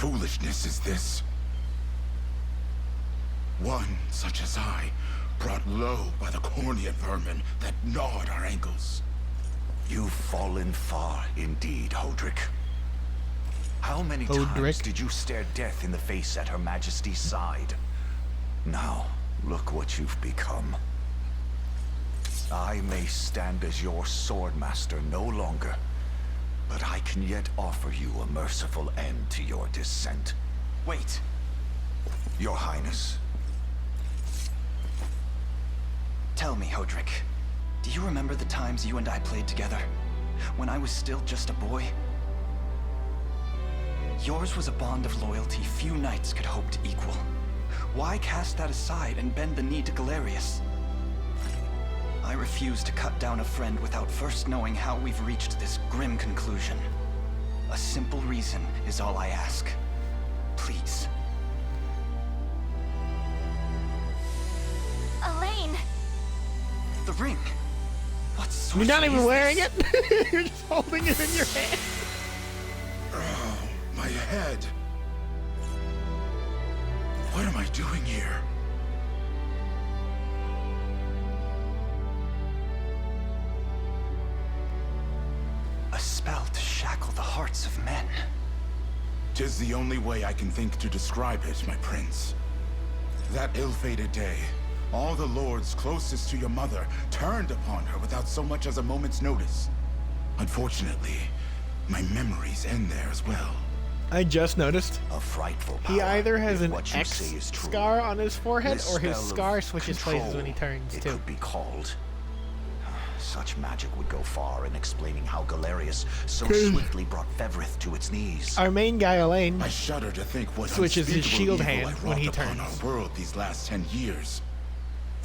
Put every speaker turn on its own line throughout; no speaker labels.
foolishness is this? One such as I, brought low by the cornean vermin that gnawed our ankles.
You've fallen far indeed, Hodrick. How many times did you stare death in the face at Her Majesty's side? Now, look what you've become. I may stand as your swordmaster no longer, but I can yet offer you a merciful end to your descent.
Wait.
Your Highness.
Tell me, Hodrick, do you remember the times you and I played together? When I was still just a boy? Yours was a bond of loyalty few knights could hope to equal. Why cast that aside and bend the knee to Galerius? I refuse to cut down a friend without first knowing how we've reached this grim conclusion. A simple reason is all I ask. Please.
Elaine!
The ring! What
You're not even wearing
it?
it? You're just holding it in your hand.
Oh, my head. What am I doing here?
A spell to shackle the hearts of men.
'Tis the only way I can think to describe it, my prince. That ill-fated day, all the lords closest to your mother turned upon her without so much as a moment's notice. Unfortunately, my memories end there as well.
I just noticed.
A frightful power.
He either has
if
an
what you
X
say is true.
scar on his forehead,
This
or his
spell of
scar switches places
control,
when he turns,
it
too.
could be called. Such magic would go far in explaining how Galerius so swiftly brought Fevrith to its knees.
Our main guy, Elaine,
I shudder to think what
switches his
unspeakable
shield
evil
hand
I
when he
wrought upon
turns.
our world these last 10 years.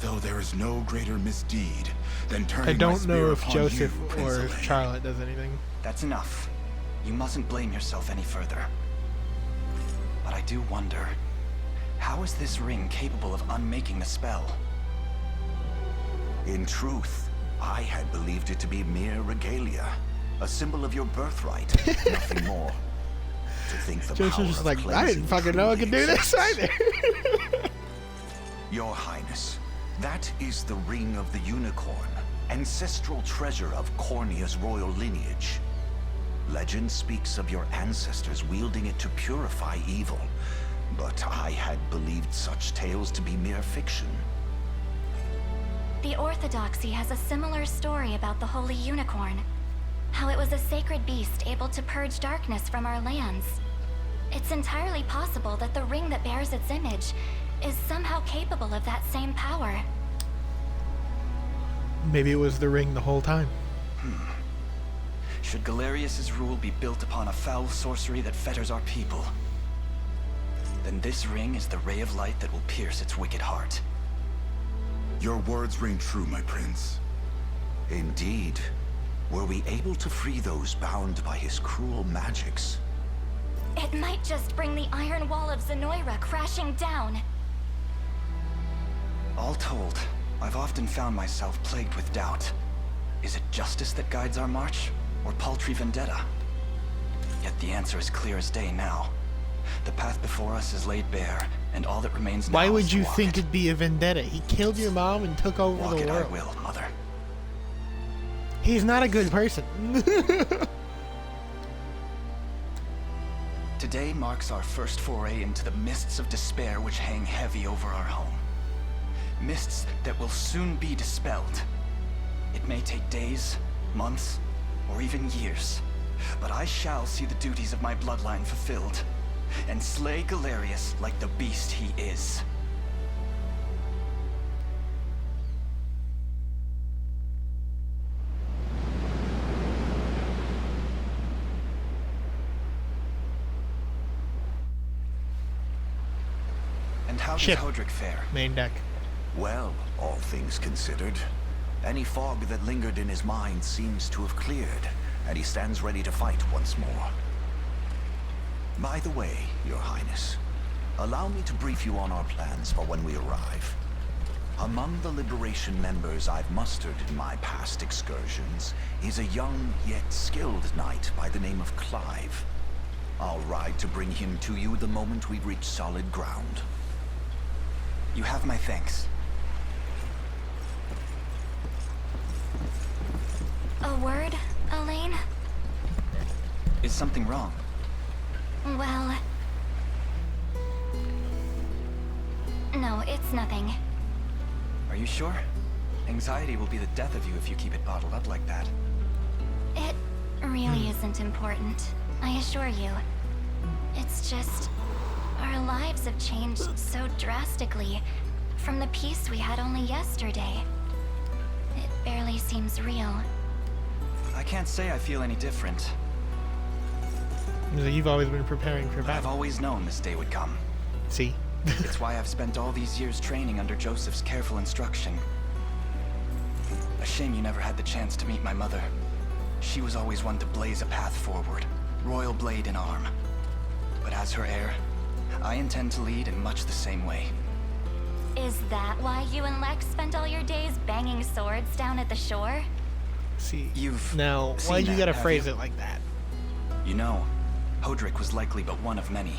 Though there is no greater misdeed than turning
I
my
don't
spear
know if
upon
Joseph
you, Prince
or
Elaine.
Charlotte does anything.
That's enough. You mustn't blame yourself any further. But I do wonder, how is this ring capable of unmaking the spell?
In truth, I had believed it to be mere regalia, a symbol of your birthright, nothing more. To think the power
Joseph's just
of
like, I
cleansing
didn't fucking know I could do
truly
this
exists.
either.
Your Highness, that is the Ring of the Unicorn, ancestral treasure of Cornea's royal lineage. Legend speaks of your ancestors wielding it to purify evil, but I had believed such tales to be mere fiction.
The Orthodoxy has a similar story about the Holy Unicorn. How it was a sacred beast able to purge darkness from our lands. It's entirely possible that the ring that bears its image is somehow capable of that same power.
Maybe it was the ring the whole time.
Should Galerius's rule be built upon a foul sorcery that fetters our people, then this ring is the ray of light that will pierce its wicked heart.
Your words ring true, my prince.
Indeed. Were we able to free those bound by his cruel magics?
It might just bring the iron wall of Zenoira crashing down.
All told, I've often found myself plagued with doubt. Is it justice that guides our march, or paltry vendetta? Yet the answer is clear as day now. The path before us is laid bare, and all that remains now
Why
is
would
to
you
walk
think
it.
it'd be a vendetta? He killed your mom and took over
Walk
the
it I
world.
will, Mother.
He's not a good person.
Today marks our first foray into the mists of despair which hang heavy over our home. Mists that will soon be dispelled. It may take days, months, or even years, but I shall see the duties of my bloodline fulfilled, and slay Galerius like the beast he is. And how does
Ship.
Hodrick fare?
Main deck.
Well, all things considered, any fog that lingered in his mind seems to have cleared, and he stands ready to fight once more. By the way, Your Highness, allow me to brief you on our plans for when we arrive. Among the Liberation members I've mustered in my past excursions is a young yet skilled knight by the name of Clive. I'll ride to bring him to you the moment we reach solid ground.
You have my thanks.
A word, Elaine?
Is something wrong?
Well... No, it's nothing.
Are you sure? Anxiety will be the death of you if you keep it bottled up like that.
It really isn't important, I assure you. It's just... our lives have changed so drastically from the peace we had only yesterday. It barely seems real.
I can't say I feel any different.
You've always been preparing for
But I've
battle.
always known this day would come.
See?
It's why I've spent all these years training under Joseph's careful instruction. A shame you never had the chance to meet my mother. She was always one to blaze a path forward, royal blade in arm. But as her heir, I intend to lead in much the same way.
Is that why you and Lex spent all your days banging swords down at the shore?
See.
You've
Now,
seen
why'd you
that,
gotta
have
phrase
you?
it like that?
You know, Hodrick was likely but one of many.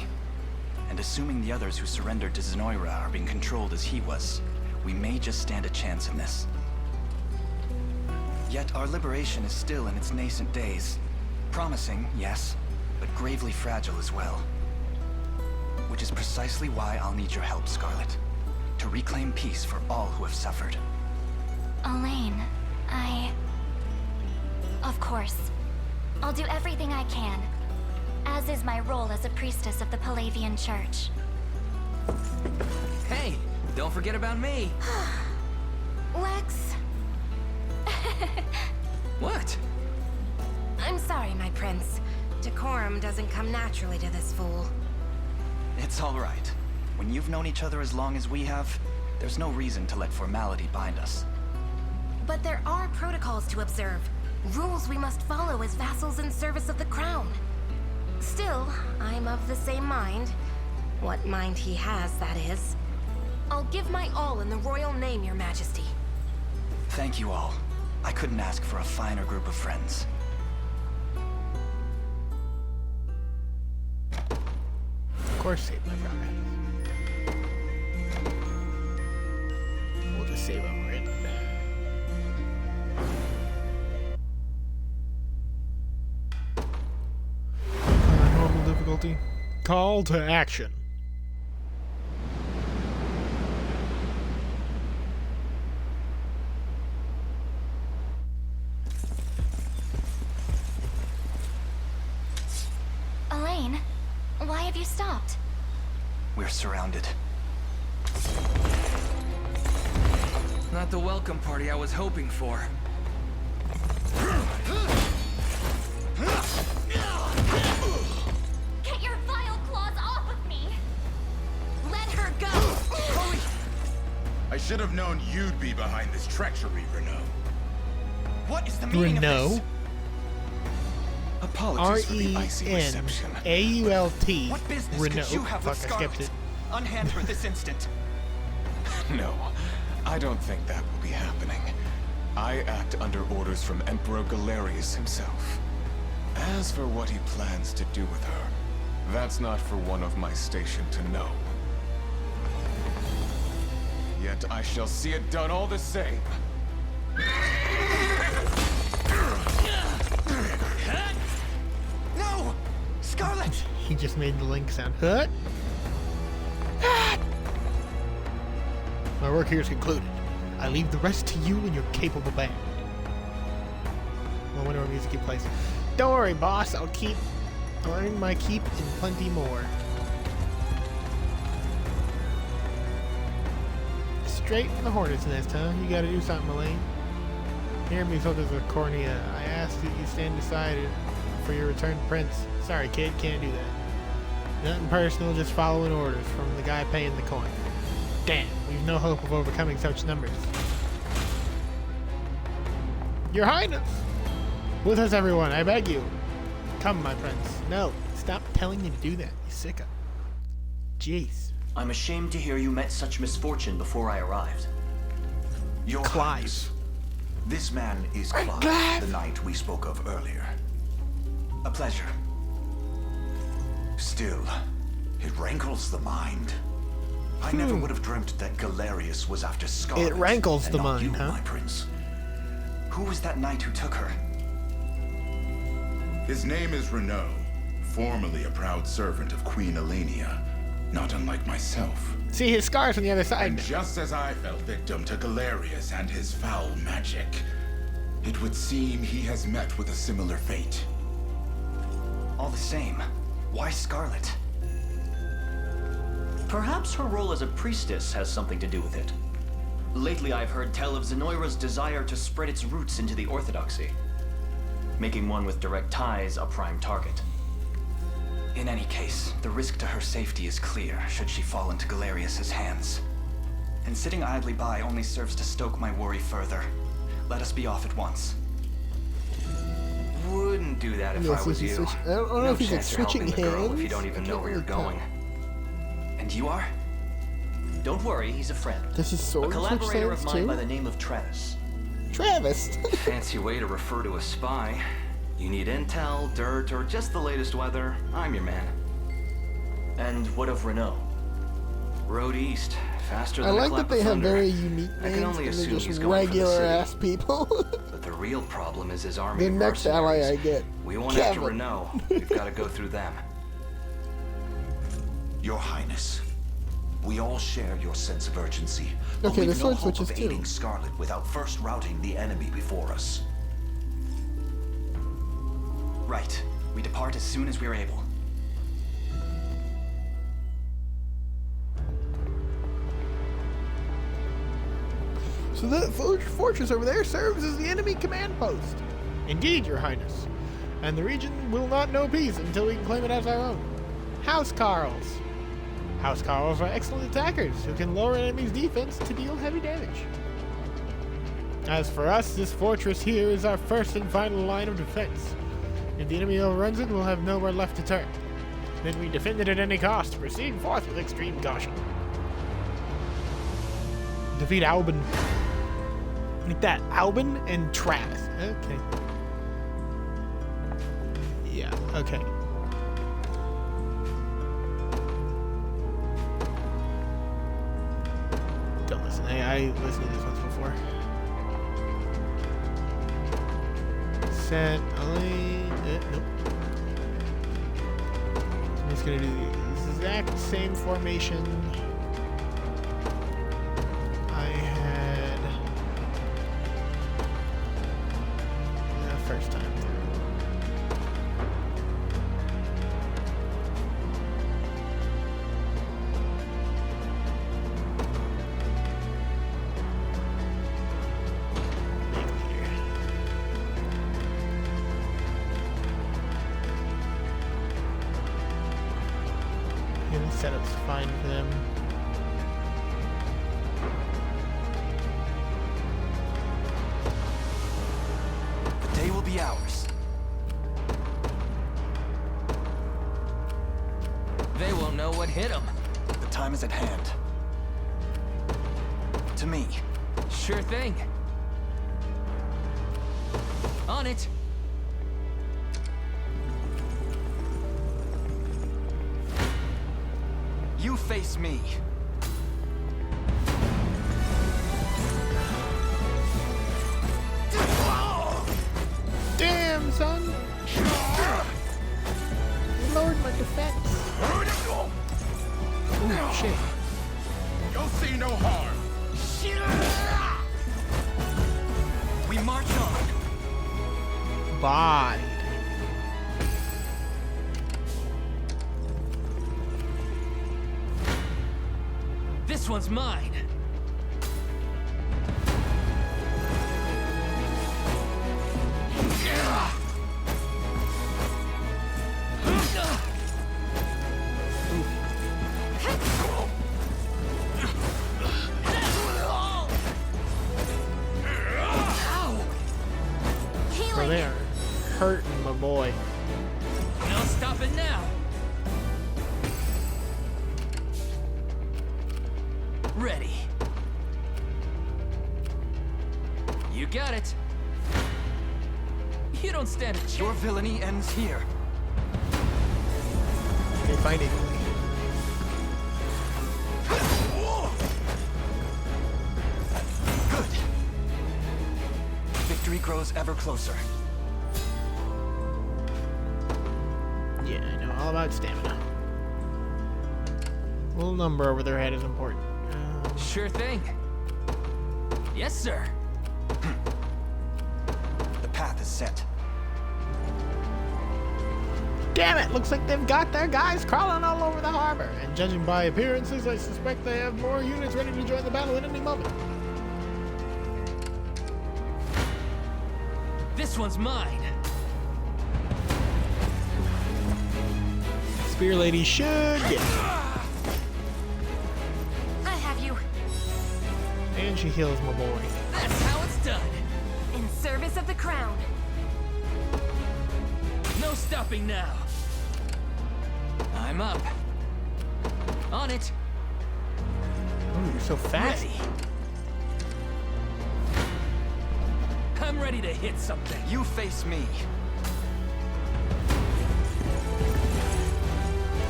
And assuming the others who surrendered to Zenoira are being controlled as he was, we may just stand a chance in this. Yet our liberation is still in its nascent days. Promising, yes, but gravely fragile as well. Which is precisely why I'll need your help, Scarlet. To reclaim peace for all who have suffered.
Elaine, Of course. I'll do everything I can. As is my role as a priestess of the Palavian Church.
Hey, don't forget about me.
Lex...
What?
I'm sorry, my prince. Decorum doesn't come naturally to this fool.
It's all right. When you've known each other as long as we have, there's no reason to let formality bind us.
But there are protocols to observe. Rules we must follow as vassals in service of the crown. Still, I'm of the same mind. What mind he has, that is. I'll give my all in the royal name, your majesty.
Thank you all. I couldn't ask for a finer group of friends.
Of course, save my progress. We'll just save over it. Normal difficulty. Call to action.
Elaine, why have you stopped?
We're surrounded.
Not the welcome party I was hoping for.
Get your vile claws off of me!
Let her go!
I should have known you'd be behind this treachery, Renault.
What is the meaning of
Renault.
this?
Apologies for the icy reception.
R-E-N-A-U-L-T.
What business
Renault.
could you have with
Fuck, I skipped
Scarlet?
it.
Unhand her this instant.
No, I don't think that will be happening. I act under orders from Emperor Galerius himself. As for what he plans to do with her, that's not for one of my station to know. Yet I shall see it done all the same.
No! Scarlet!
He just made the link sound. Hut? Ah! My work here is concluded. I leave the rest to you and your capable band. Well, whenever music keep plays. Don't worry, boss. I'll earn my keep and plenty more. Straight from the hornet's nest, huh? You gotta do something, Elaine. Hear me, soldiers of Cornea. I ask that you stand aside for your returned prince. Sorry, kid, can't do that. Nothing personal, just following orders from the guy paying the coin. Damn, we've no hope of overcoming such numbers. Your Highness! With us, everyone, I beg you. Come, my prince. No, stop telling me to do that, you sicko. Jeez.
I'm ashamed to hear you met such misfortune before I arrived.
Your
Clive.
Highness, this man is Clive,
Clive!
the knight we spoke of earlier.
A pleasure.
Still, it rankles the mind. I never would have dreamt that Galerius was after Scarlet.
It rankles
and
the
not
mind,
you,
huh?
my prince.
Who was that knight who took her?
His name is Renaud, formerly a proud servant of Queen Elenia, not unlike myself.
See his scars on the other
And
side.
just as I fell victim to Galerius and his foul magic, it would seem he has met with a similar fate.
All the same, why Scarlet?
Perhaps her role as a priestess has something to do with it. Lately, I've heard tell of Zenoira's desire to spread its roots into the Orthodoxy, making one with direct ties a prime target.
In any case, the risk to her safety is clear should she fall into Galerius's hands. And sitting idly by only serves to stoke my worry further. Let us be off at once.
Wouldn't do that if
Yes,
I was
he's
you.
switch- I don't know
No
if he's like
chance you're helping
switching
the girl if you
hands.
don't even
I
know
can't
where you're
really tell.
going.
And you are?
Don't worry, he's a friend.
Does his
A
sword switch
collaborator of
hands
mine
too?
by the name of Travis.
Travis.
Fancy way to refer to a spy. You need intel, dirt, or just the latest weather. I'm your man.
And what of Renaud?
Road east, faster
I
than a
like
clap
that they
of
have
thunder.
very unique
I can
names
only
and they're
assume
just
he's going for the
regular
city.
ass people.
But the real problem is his army
The
of
next ally
mercenaries.
I get,
We won't have to
Kevin.
Renault. We've got to go through them.
Your Highness, we all share your sense of urgency. But
Okay, the
we've no
sword
hope
switches
of
too.
aiding Scarlet without first routing the enemy before us.
Right. We depart as soon as we are able.
So the fortress over there serves as the enemy command post. Indeed, Your Highness. And the region will not know peace until we can claim it as our own. Housecarls. Housecarls are excellent attackers who can lower enemies' defense to deal heavy damage. As for us, this fortress here is our first and final line of defense. If the enemy overruns it, we'll have nowhere left to turn. Then we defend it at any cost, proceeding forth with extreme caution. Defeat Albin. Like that, Albin and Travis. Okay. Yeah, okay. Don't listen. I listened to this once before. Set, nope. I'm just gonna do the exact same formation I had the first time through. Big leader. Yeah, the setup's fine for them.
The day will be ours.
They won't know what hit them.
The time is at hand. To me.
Sure thing. On it.
You face me.
Damn, son! You lowered my defense. Ooh, shit.
You'll see no harm.
We march on.
Bye.
This one's mine.
So
Healing!
they are hurting my boy.
No stopping now. Ready. You got it. You don't stand a chance.
Your villainy ends here.
They fight equally.
Good. Victory grows ever closer.
Yeah, I know all about stamina. A little number over their head is important.
Sure thing. Yes, sir. The path is set.
Damn it! Looks like they've got their guys crawling all over the harbor. And judging by appearances, I suspect they have more units ready to join the battle at any moment.
This one's mine.
Spear Lady should get it.
I have you.
And she heals my boy.
That's how it's done.
In service of the crown.
No stopping now. I'm up. On it.
Oh, you're so fast.
Ready. I'm ready to hit something. You face me.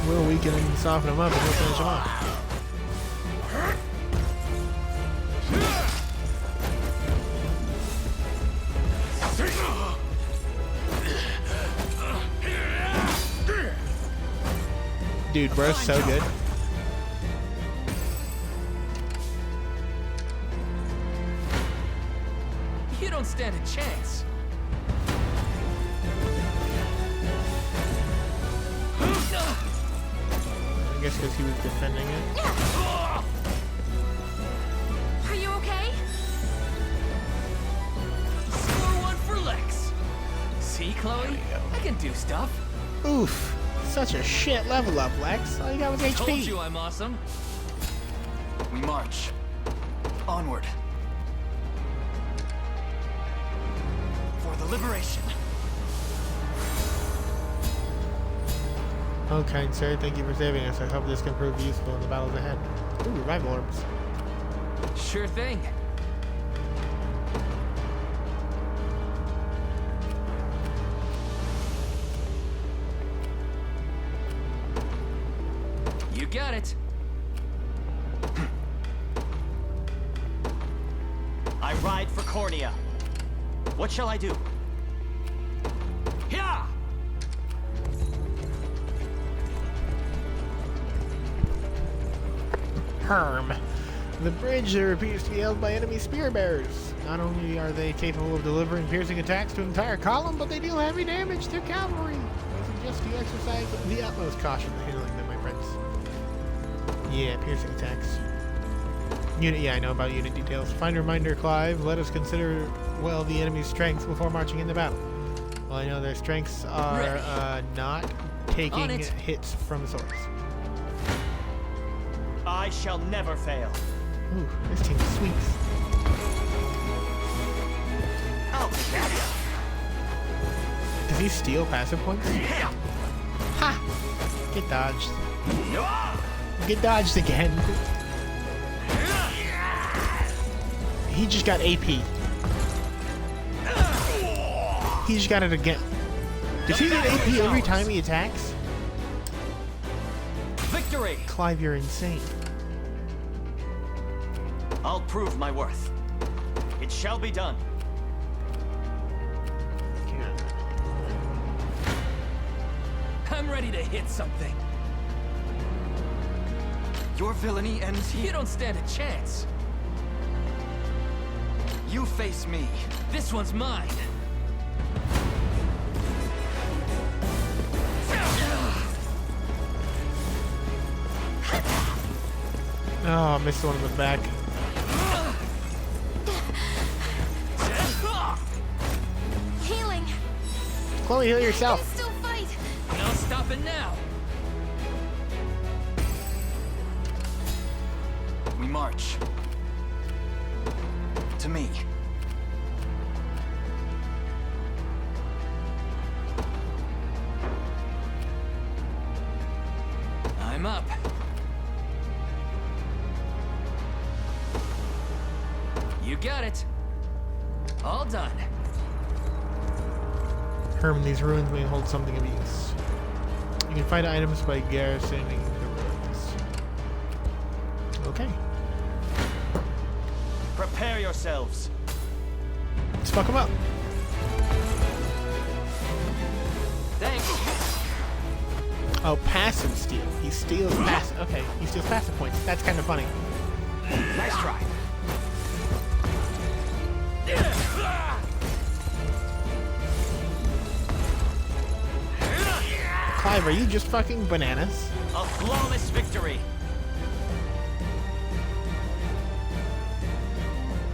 We'll weaken him and soften him up and we'll finish him off. Dude, bro's so good.
You don't stand a chance.
I guess because he was defending it.
Are you okay?
Score one for Lex. See, Chloe? I can do stuff.
Oof. Such a shit level up, Lex. All you got was HP.
Told you I'm awesome. We march. Onward. For the liberation.
Oh, kind sir, thank you for saving us. I hope this can prove useful in the battles ahead. Ooh, revival orbs.
Sure thing. You got it.
I ride for Cornea. What shall I do?
Yeah.
Herm. The bridge there appears to be held by enemy spear bearers. Not only are they capable of delivering piercing attacks to an entire column, but they deal heavy damage to cavalry. I suggest you exercise the utmost caution in handling them, my friends. Yeah, piercing attacks. Unit, yeah, I know about unit details. Find a reminder, Clive. Let us consider well the enemy's strengths before marching into battle. Well, I know their strengths are not taking hits from swords.
I shall never fail.
Ooh, this team sweeps.
Oh, yeah.
Does he steal passive points? Ha! Get dodged. Get dodged again. He just got AP. He just got it again. Does he get AP every time he attacks?
Victory!
Clive, you're insane.
I'll prove my worth. It shall be done.
I'm ready to hit something. Your villainy ends here. You don't stand a chance. You face me. This one's mine.
Oh, missed one in the back.
Healing.
Chloe, heal yourself.
Still fight.
No stopping now. We march. To me. I'm up. You got it. All done.
Herm, these ruins may hold something of use. You You can find items by garrisoning the ruins. Okay.
Prepare yourselves.
Let's fuck him up.
Thanks.
Oh, passive steal. He steals passive. Okay, he steals passive points. That's kind of funny.
Nice try.
Clive, are you just fucking bananas?
A flawless victory.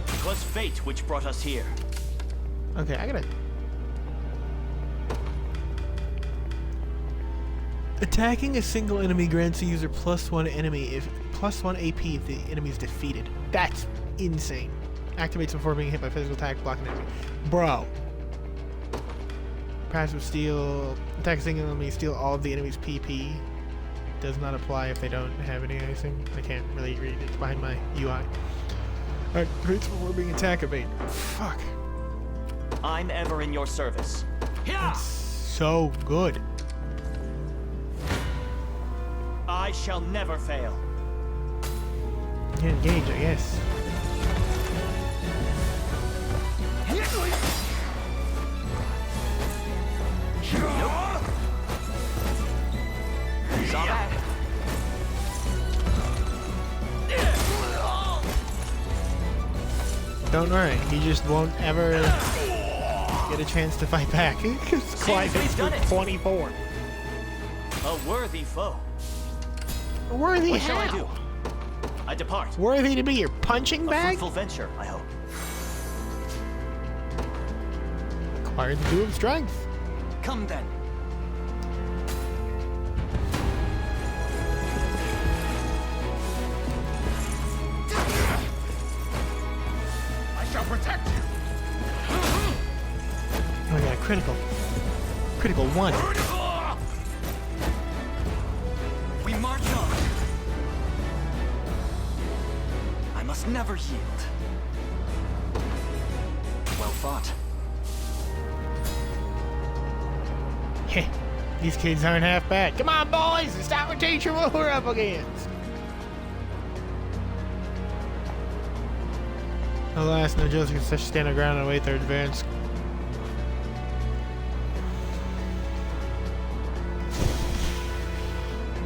'Twas fate which brought us here.
Okay, I gotta... Attacking a single enemy grants the user +1 AP if the enemy is defeated. That's insane. Activates before being hit by physical attack, block an enemy. Bro. Passive steal. Attack a single enemy, steal all of the enemy's PP. Does not apply if they don't have any icing. I can't really read it. It's behind my UI. Activates before being attack evade. Fuck.
I'm ever in your service.
That's so good.
I shall never fail.
Yeah, engage, I guess.
Saw that.
Don't worry, he just won't ever get a chance to fight back. Because Clive hits for 24.
A worthy foe.
Worthy
What
how?
shall I do? I depart.
Worthy to be your punching
A
bag?
fruitful venture, I hope.
Acquired the 2 of strength.
Come then.
I shall protect you.
Oh yeah, critical. Critical 1.
We march on. I must never yield. Well fought.
Heh, these kids aren't half bad. Come on, boys! It's time to teach you what we're up against. Alas, no Joseph can such stand our ground and await their advance.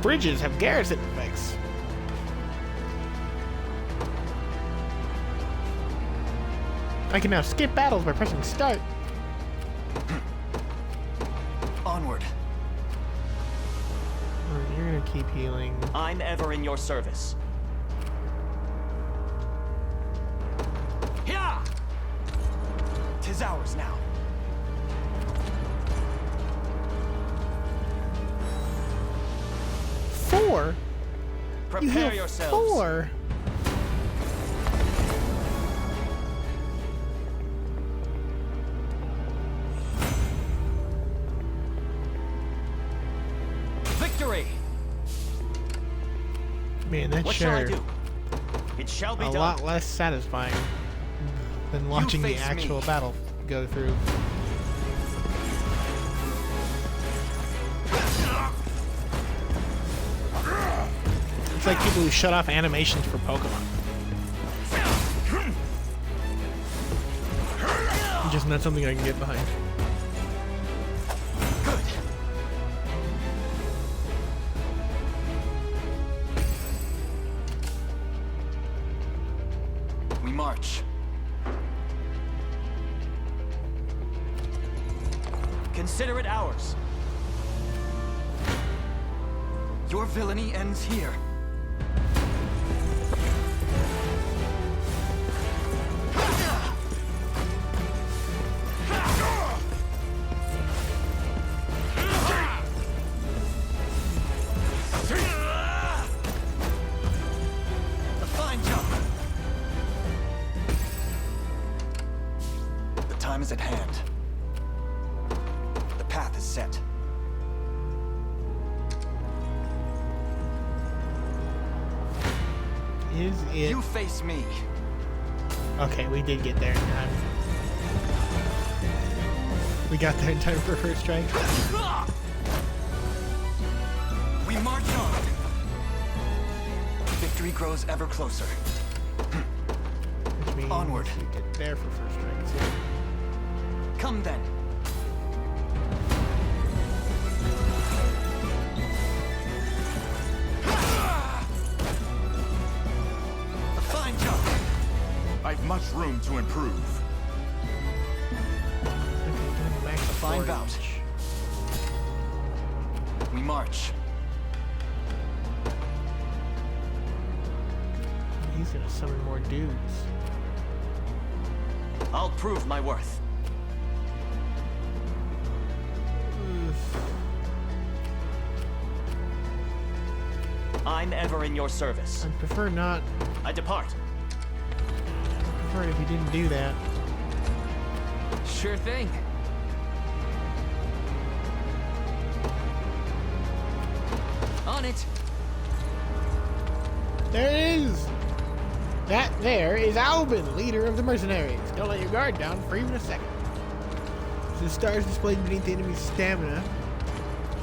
Bridges have garrison effects. I can now skip battles by pressing start.
Onward.
You're gonna keep healing.
I'm ever in your service. Yeah! 'Tis ours now.
Four? You
Prepare
heal
yourselves.
4?
Victory!
Man, that's
What shall I
sure
do? It shall be
a
done.
lot less satisfying than watching the
face
actual
me.
battle go through. It's like people who shut off animations for Pokemon. Just not something I can get behind.
Good. We march. Consider it ours. Your villainy ends here. A fine job. The time is at hand. The path is set.
Is it?
You face me.
Okay, we did get there in time. We got there in time for first strike.
We march on. Victory grows ever closer.
Which means
Onward.
you get there for first strike too.
Come then. A fine job.
I've much room to improve.
Okay, back to
Fine
4
bout.
inch.
We march.
He's gonna summon more dudes.
I'll prove my worth. I'm ever in your service.
I'd prefer not.
I depart.
I'd prefer it if you didn't do that.
Sure thing. On it.
There it is! That there is Albin, leader of the mercenaries. Don't let your guard down for even a second. So the stars displayed beneath the enemy's stamina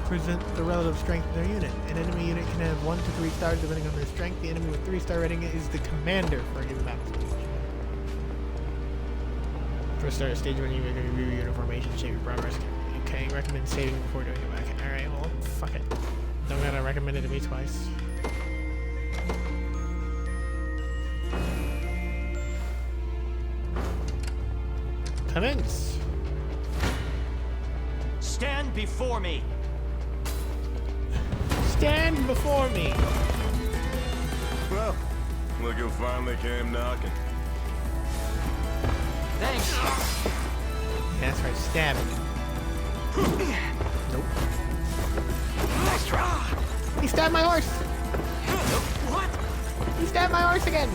present the relative strength of their unit. An enemy unit can have 1 to 3 stars depending on their strength. The enemy with 3-star rating is the commander for a given battle stage. First start a stage when you review your formation, shape your progress. Okay, recommend saving before doing it back. Alright, well, fuck it. Don't gotta recommend it to me twice. Commence!
Stand before me.
Stand before me!
Well, look who finally came knocking.
Thanks.
Yeah, that's right, stab him. Nope.
Nice try.
He stabbed my horse!
What?
He stabbed my horse again!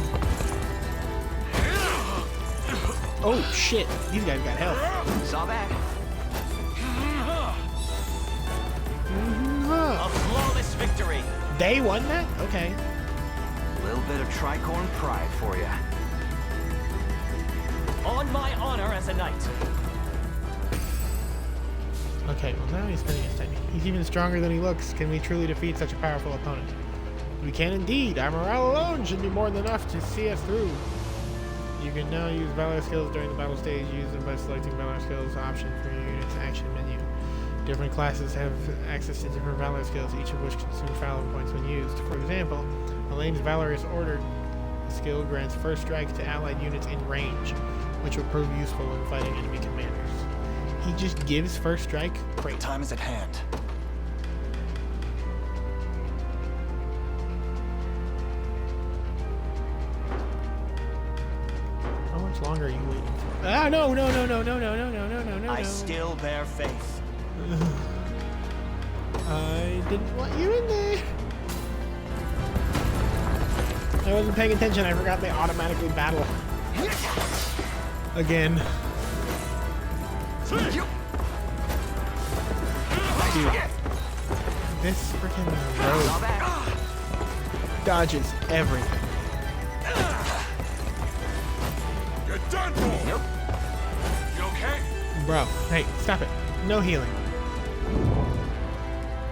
Oh shit, these guys got health.
Saw that.
Huh.
A flawless victory.
They won that? Okay.
A little bit of tricorn pride for you.
On my honor as a knight.
Okay, well now he's spending his time. He's even stronger than he looks. Can we truly defeat such a powerful opponent? We can indeed. Our morale alone should be more than enough to see us through. You can now use Valor skills during the battle stage. Use them by selecting Valor skills option for your unit's action menu. Different classes have access to different Valor skills, each of which consume Valor points when used. For example, Elaine's Valorous Order skill grants first strike to allied units in range, which will prove useful when fighting enemy commanders. He just gives first strike? Great.
Time is at hand.
How much longer are you waiting for? Ah, no, no, no, no, no, no, no, no, no, no, no.
I still bear faith.
I didn't want you in there. I wasn't paying attention. I forgot they automatically battle. Again. Dude. This freaking rogue dodges everything.
You're done for!
Nope.
You okay?
Bro, hey, stop it. No healing.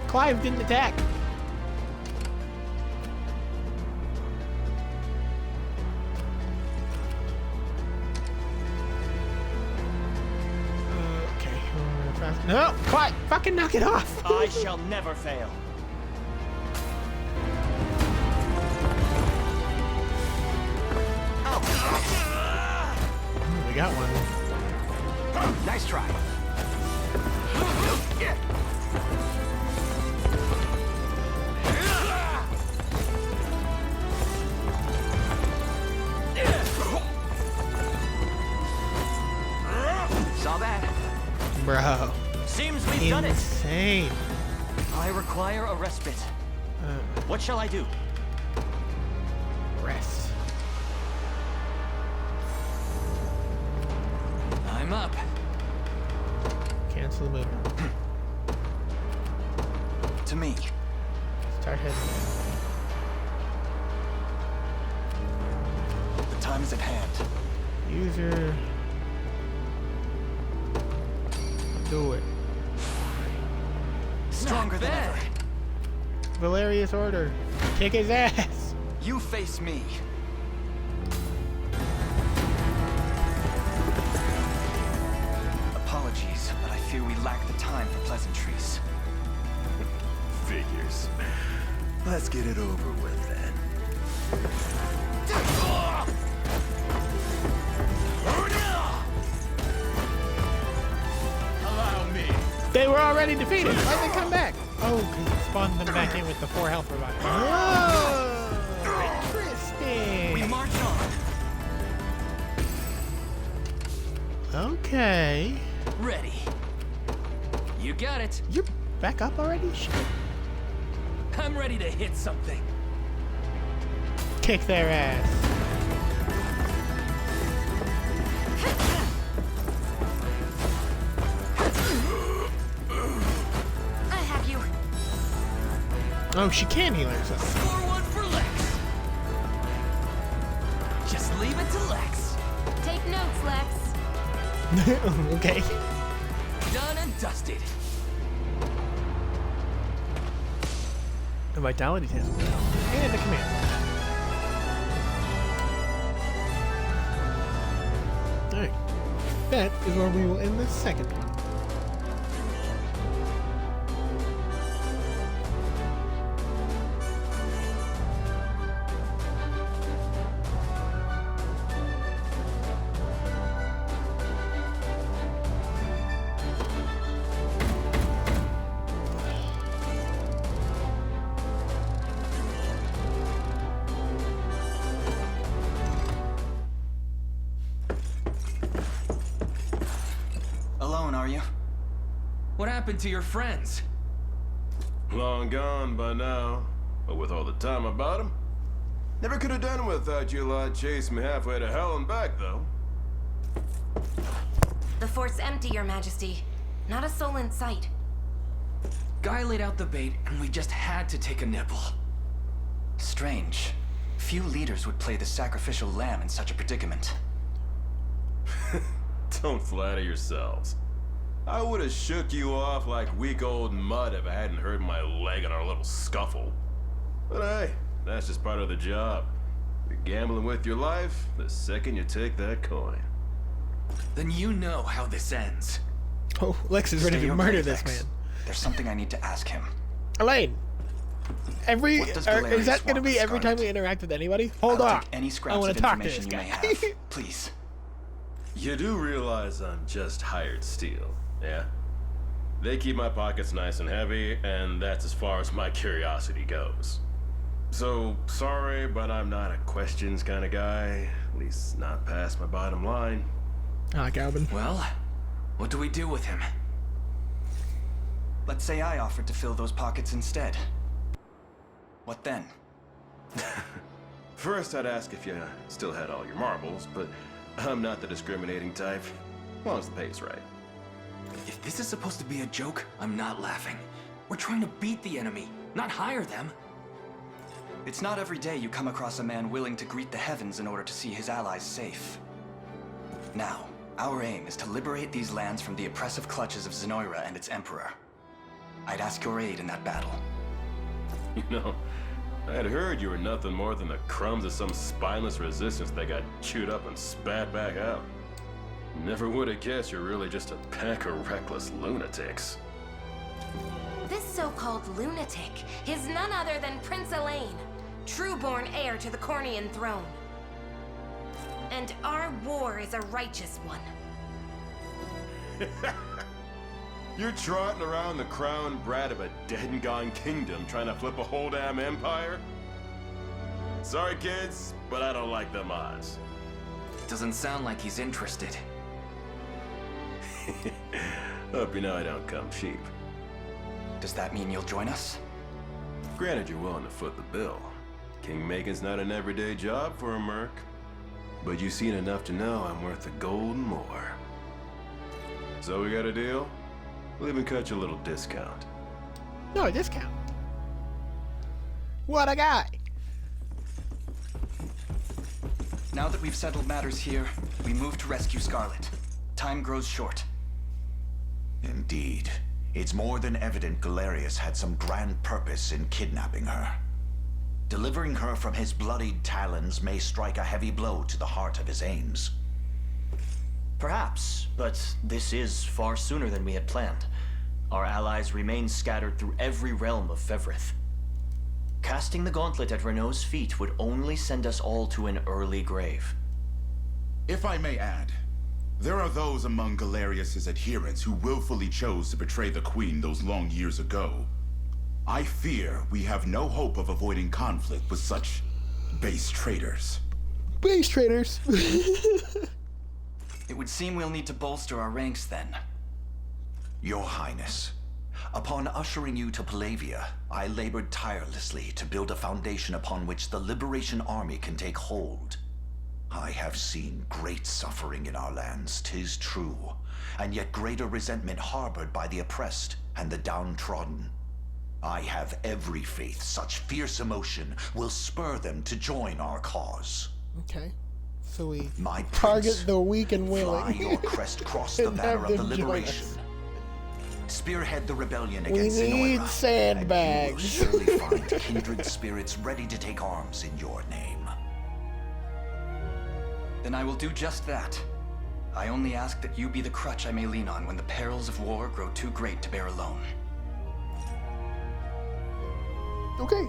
Clive didn't attack. Okay, fast. No, Clive, fucking knock it off.
I shall never fail.
We got one.
Nice try. Saw that.
Bro.
Seems we've done it.
Insane.
I require a respite. What shall I do?
Rest.
I'm up.
Cancel the move.
To me.
Start heading.
The time is at hand.
User. Do it.
Stronger than ever.
Valerius order. Kick his ass.
You face me. Apologies, but I fear we lack the time for pleasantries.
Figures. Let's get it over with then. Allow me.
They were already defeated. Why'd they come back? Oh, because it spawned them back in with the 4 health revive. Oh, interesting.
We march on.
Okay.
Ready. You got it.
You're back up already? Shit.
I'm ready to hit something.
Kick their ass.
I have you.
Oh, she can heal herself.
Score one for Lex. Just leave it to Lex.
Take notes, Lex.
Okay.
Done and dusted.
The vitality test. And the command. Alright. That is where we will end the second one.
Alone, are you?
What happened to your friends?
Long gone by now. But with all the time about him. Never could have done without you lot chasing me halfway to hell and back, though.
The fort's empty, Your Majesty. Not a soul in sight.
Guy laid out the bait, and we just had to take a nibble.
Strange. Few leaders would play the sacrificial lamb in such a predicament.
Don't flatter yourselves. I would have shook you off like weak old mud if I hadn't hurt my leg in our little scuffle. But hey, that's just part of the job. You're gambling with your life the second you take that coin.
Then you know how this ends.
Oh, Lex is ready
Stay
to
your
murder
grave,
this
Lex.
man.
There's something I need to ask him.
Elaine!
What does
Is that
Valerius
going to
want
be
with
every time
Scarlet?
we interact with anybody? Hold
I'll
on.
take any
I
scraps
want
of
to talk to this
information
guy.
you may have. Please.
You do realize I'm just hired steel, yeah? They keep my pockets nice and heavy, and that's as far as my curiosity goes. So, sorry, but I'm not a questions kind of guy. At least not past my bottom line.
Ah, Galvin.
Well, what do we do with him?
Let's say I offered to fill those pockets instead. What then?
First, I'd ask if you still had all your marbles, but I'm not the discriminating type. As long as the pay's right.
If this is supposed to be a joke, I'm not laughing. We're trying to beat the enemy, not hire them.
It's not every day you come across a man willing to greet the heavens in order to see his allies safe. Now, our aim is to liberate these lands from the oppressive clutches of Zenoira and its emperor. I'd ask your aid in that battle.
You know, I had heard you were nothing more than the crumbs of some spineless resistance that got chewed up and spat back out. Never would have guessed you're really just a pack of reckless lunatics.
This so-called lunatic is none other than Prince Elaine, true-born heir to the Cornian throne. And our war is a righteous one.
You're trotting around the crown brat of a dead and gone kingdom trying to flip a whole damn empire? Sorry, kids, but I don't like them odds.
Doesn't sound like he's interested.
Hope you know I don't come cheap.
Does that mean you'll join us?
Granted, you're willing to foot the bill. King-making's not an everyday job for a merc. But you've seen enough to know I'm worth the gold and more. So we got a deal? We'll even cut you a little discount.
No, a discount. What a guy.
Now that we've settled matters here, we move to rescue Scarlet. Time grows short.
Indeed. It's more than evident Galerius had some grand purpose in kidnapping her. Delivering her from his bloodied talons may strike a heavy blow to the heart of his aims.
Perhaps, but this is far sooner than we had planned. Our allies remain scattered through every realm of Fevrith. Casting the gauntlet at Renault's feet would only send us all to an early grave.
If I may add, there are those among Galerius's adherents who willfully chose to betray the Queen those long years ago. I fear we have no hope of avoiding conflict with such base traitors.
Base traitors.
It would seem we'll need to bolster our ranks then.
Your Highness, upon ushering you to Palavia, I labored tirelessly to build a foundation upon which the Liberation Army can take hold. I have seen great suffering in our lands, 'tis true, and yet greater resentment harbored by the oppressed and the downtrodden. I have every faith such fierce emotion will spur them to join our cause.
Okay. So we
My
target
prince,
the weak and willing.
fly your crest across the
And
banner
have
of the
them join
liberation.
us.
Spearhead the rebellion
We
against
need
Zenoira,
sandbags.
and you will surely find kindred spirits ready to take arms in your name.
Then I will do just that. I only ask that you be the crutch I may lean on when the perils of war grow too great to bear alone.
Okay.